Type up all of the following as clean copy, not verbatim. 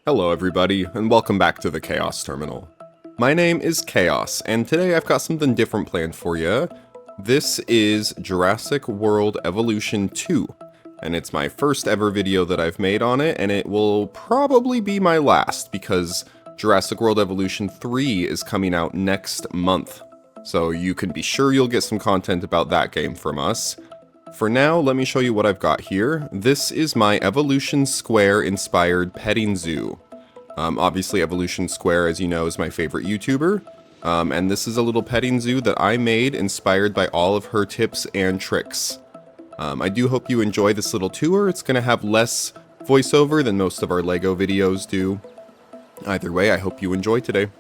Hello everybody, and welcome back to the Chaos Terminal. My name is Chaos, and today I've got something different planned for you. This is Jurassic World Evolution 2, and it's my first ever video that I've made on it, and it will probably be my last, because Jurassic World Evolution 3 is coming out next month. So you can be sure you'll get some content about that game from us. For now, let me show you what I've got here. This is my Evolution Square inspired petting zoo. Obviously Evolution Square, as you know, is my favorite YouTuber. And this is a little petting zoo that I made inspired by all of her tips and tricks. I do hope you enjoy this little tour. It's going to have less voiceover than most of our LEGO videos do. Either way, I hope you enjoy today.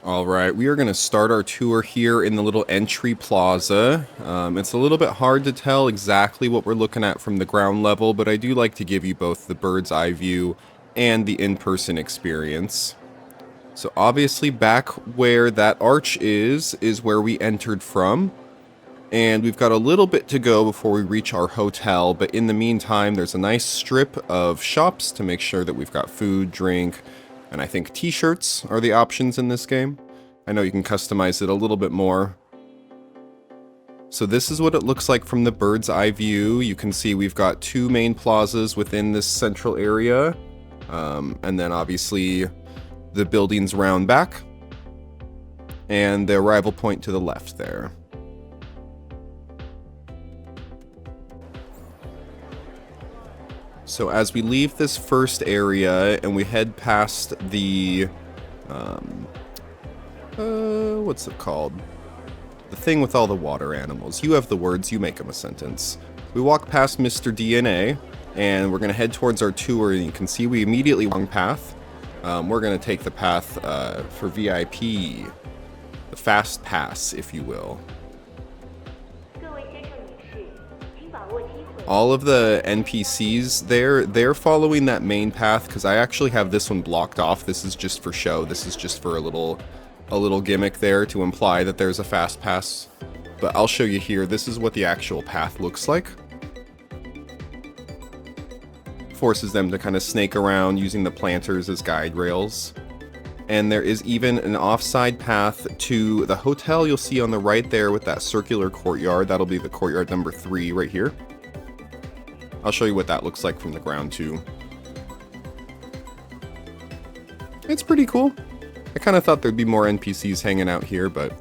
Alright, we are going to start our tour here in the little entry plaza. It's a little bit hard to tell exactly what we're looking at from the ground level, but I do like to give you both the bird's eye view and the in-person experience. So obviously back where that arch is where we entered from. And we've got a little bit to go before we reach our hotel, but in the meantime there's a nice strip of shops to make sure that we've got food, drink, and I think t-shirts are the options in this game. I know you can customize it a little bit more. So this is what it looks like from the bird's eye view. You can see we've got two main plazas within this central area. And then obviously the buildings round back. And the arrival point to the left there. So as we leave this first area and we head past the, what's it called? The thing with all the water animals. You have the words, you make them a sentence. We walk past Mr. DNA and we're going to head towards our tour, and you can see we immediately wrong path. We're going to take the path for VIP, the fast pass, if you will. All of the NPCs they're following that main path, because I actually have this one blocked off. This is just for show. This is just for a little gimmick there to imply that there's a fast pass. But I'll show you here. This is what the actual path looks like. Forces them to kind of snake around using the planters as guide rails. And there is even an offside path to the hotel you'll see on the right there with that circular courtyard. That'll be the courtyard number 3 right here. I'll show you what that looks like from the ground too. It's pretty cool. I kind of thought there'd be more NPCs hanging out here, but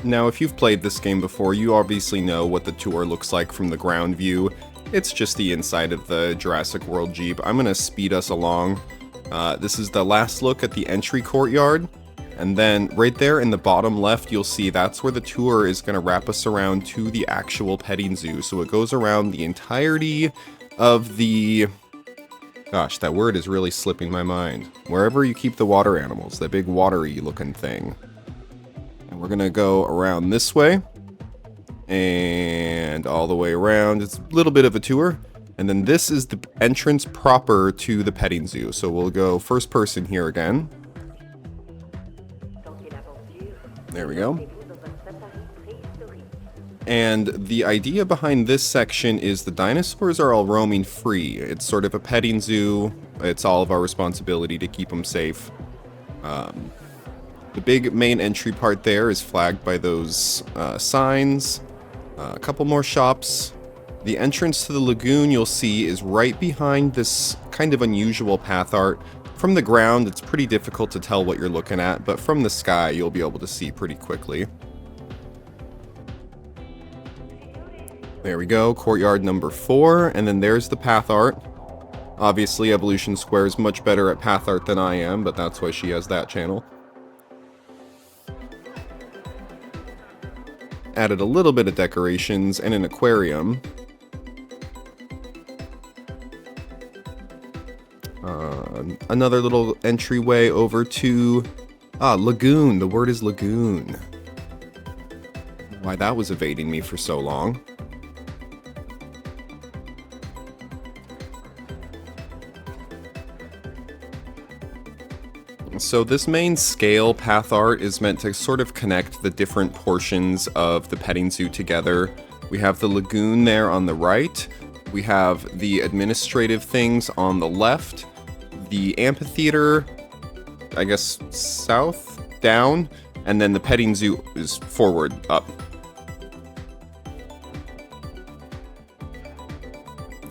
now if you've played this game before, you obviously know what the tour looks like from the ground view. It's just the inside of the Jurassic World Jeep. I'm going to speed us along. This is the last look at the entry courtyard. And then right there in the bottom left, you'll see that's where the tour is going to wrap us around to the actual petting zoo. So it goes around the entirety of the... Gosh, that word is really slipping my mind. Wherever you keep the water animals, that big watery looking thing. And we're going to go around this way. And all the way around. It's a little bit of a tour. And then this is the entrance proper to the petting zoo. So we'll go first person here again. There we go. And the idea behind this section is the dinosaurs are all roaming free. It's sort of a petting zoo. It's all of our responsibility to keep them safe. The big main entry part there is flagged by those signs. A couple more shops. The entrance to the lagoon you'll see is right behind this kind of unusual path art. From the ground, it's pretty difficult to tell what you're looking at, but from the sky, you'll be able to see pretty quickly. There we go, courtyard number 4, and then there's the path art. Obviously, Evolution Square is much better at path art than I am, but that's why she has that channel. Added a little bit of decorations and an aquarium. Another little entryway over to lagoon. The word is lagoon. Why that was evading me for so long. So this main scale path art is meant to sort of connect the different portions of the petting zoo together. We have the lagoon there on the right, we have the administrative things on the left, the amphitheater, I guess south, down, and then the petting zoo is forward, up.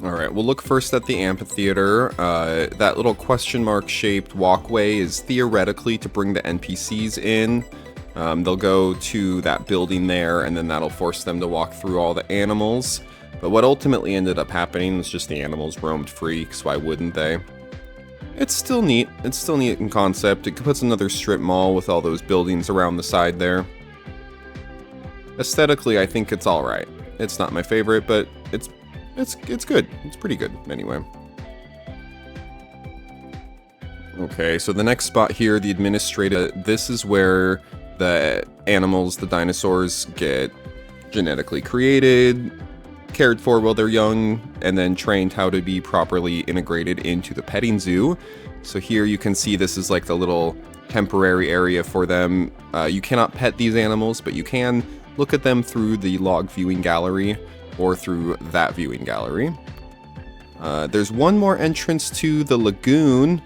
Alright, we'll look first at the amphitheater. That little question mark shaped walkway is theoretically to bring the NPCs in. They'll go to that building there, and then that'll force them to walk through all the animals. But what ultimately ended up happening was just the animals roamed free, because why wouldn't they? It's still neat. It's still neat in concept. It puts another strip mall with all those buildings around the side there. Aesthetically, I think it's alright. It's not my favorite, but it's good. It's pretty good, anyway. Okay, so the next spot here, the administrative, this is where the animals, the dinosaurs, get genetically created, cared for while they're young, and then trained how to be properly integrated into the petting zoo. So here you can see this is like the little temporary area for them. You cannot pet these animals, but you can look at them through the log viewing gallery, or through that viewing gallery. There's one more entrance to the lagoon.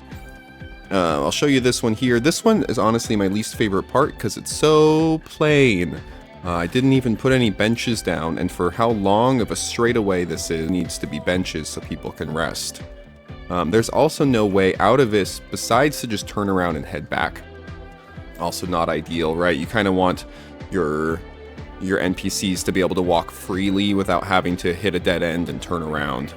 I'll show you this one here. This one is honestly my least favorite part because it's so plain. I didn't even put any benches down, and for how long of a straightaway this is, needs to be benches so people can rest. There's also no way out of this besides to just turn around and head back. Also not ideal, right? You kind of want your NPCs to be able to walk freely without having to hit a dead end and turn around.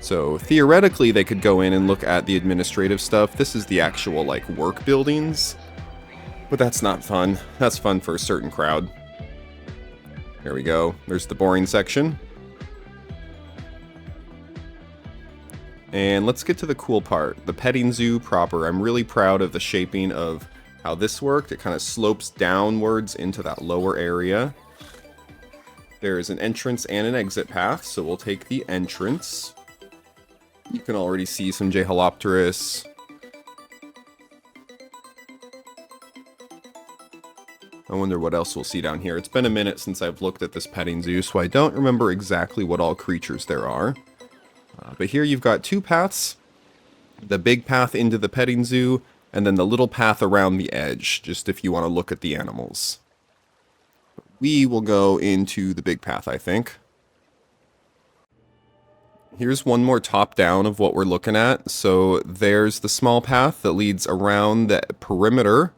So theoretically they could go in and look at the administrative stuff. This is the actual like work buildings, but that's not fun. That's fun for a certain crowd. There we go. There's the boring section. And let's get to the cool part, the petting zoo proper. I'm really proud of the shaping of how this worked. It kind of slopes downwards into that lower area. There is an entrance and an exit path, so we'll take the entrance. You can already see some Jeholopterus. I wonder what else we'll see down here. It's been a minute since I've looked at this petting zoo, so I don't remember exactly what all creatures there are. But here you've got two paths. The big path into the petting zoo, and then the little path around the edge, just if you want to look at the animals. We will go into the big path, I think. Here's one more top-down of what we're looking at. So there's the small path that leads around the perimeter,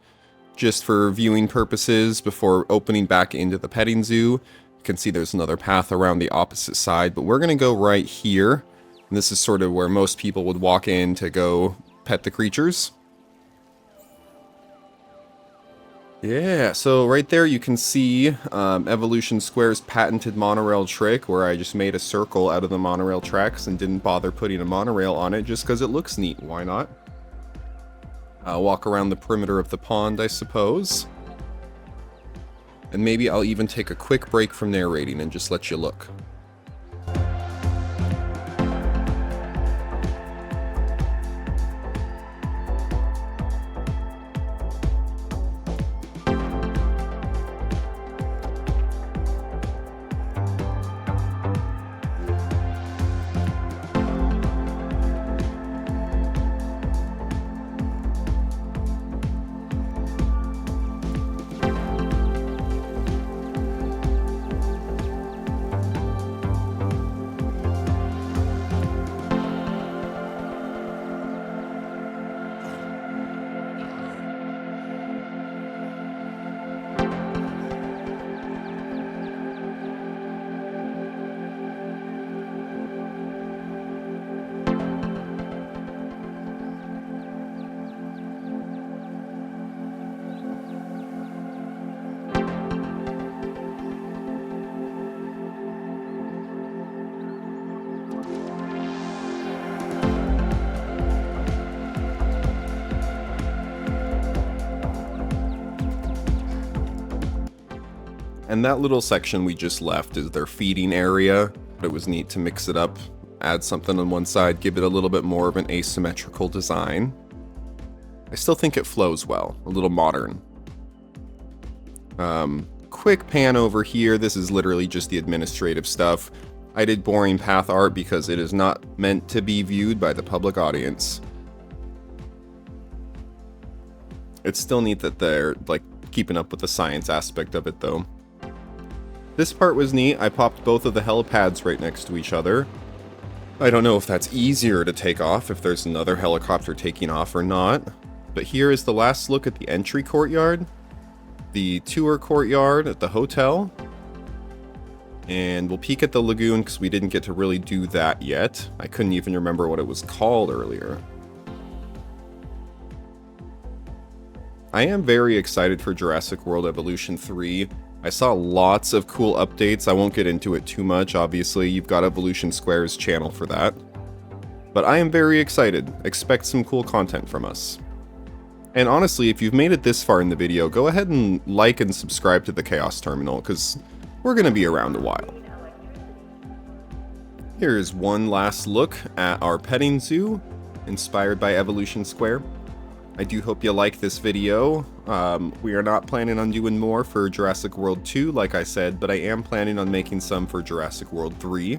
just for viewing purposes before opening back into the petting zoo. You can see there's another path around the opposite side, but we're going to go right here. And this is sort of where most people would walk in to go pet the creatures. Yeah, so right there you can see Evolution Square's patented monorail trick where I just made a circle out of the monorail tracks and didn't bother putting a monorail on it just because it looks neat. Why not? Walk around the perimeter of the pond, I suppose. And maybe I'll even take a quick break from narrating and just let you look. And that little section we just left is their feeding area. It was neat to mix it up, add something on one side, give it a little bit more of an asymmetrical design. I still think it flows well, a little modern. Quick pan over here. This is literally just the administrative stuff. I did boring path art because it is not meant to be viewed by the public audience. It's still neat that they're, like, keeping up with the science aspect of it, though. This part was neat. I popped both of the helipads right next to each other. I don't know if that's easier to take off if there's another helicopter taking off or not. But here is the last look at the entry courtyard, the tour courtyard at the hotel, and we'll peek at the lagoon because we didn't get to really do that yet. I couldn't even remember what it was called earlier. I am very excited for Jurassic World Evolution 3. I saw lots of cool updates. I won't get into it too much, obviously. You've got Evolution Square's channel for that. But I am very excited. Expect some cool content from us. And honestly, if you've made it this far in the video, go ahead and like and subscribe to the Chaos Terminal, because we're going to be around a while. Here's one last look at our petting zoo, inspired by Evolution Square. I do hope you like this video. We are not planning on doing more for Jurassic World 2, like I said, but I am planning on making some for Jurassic World 3.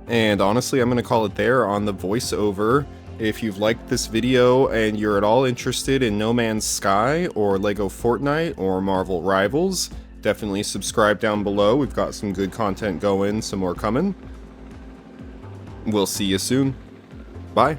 And honestly, I'm going to call it there on the voiceover. If you've liked this video and you're at all interested in No Man's Sky or Lego Fortnite or Marvel Rivals, definitely subscribe down below. We've got some good content going, some more coming. We'll see you soon. Bye.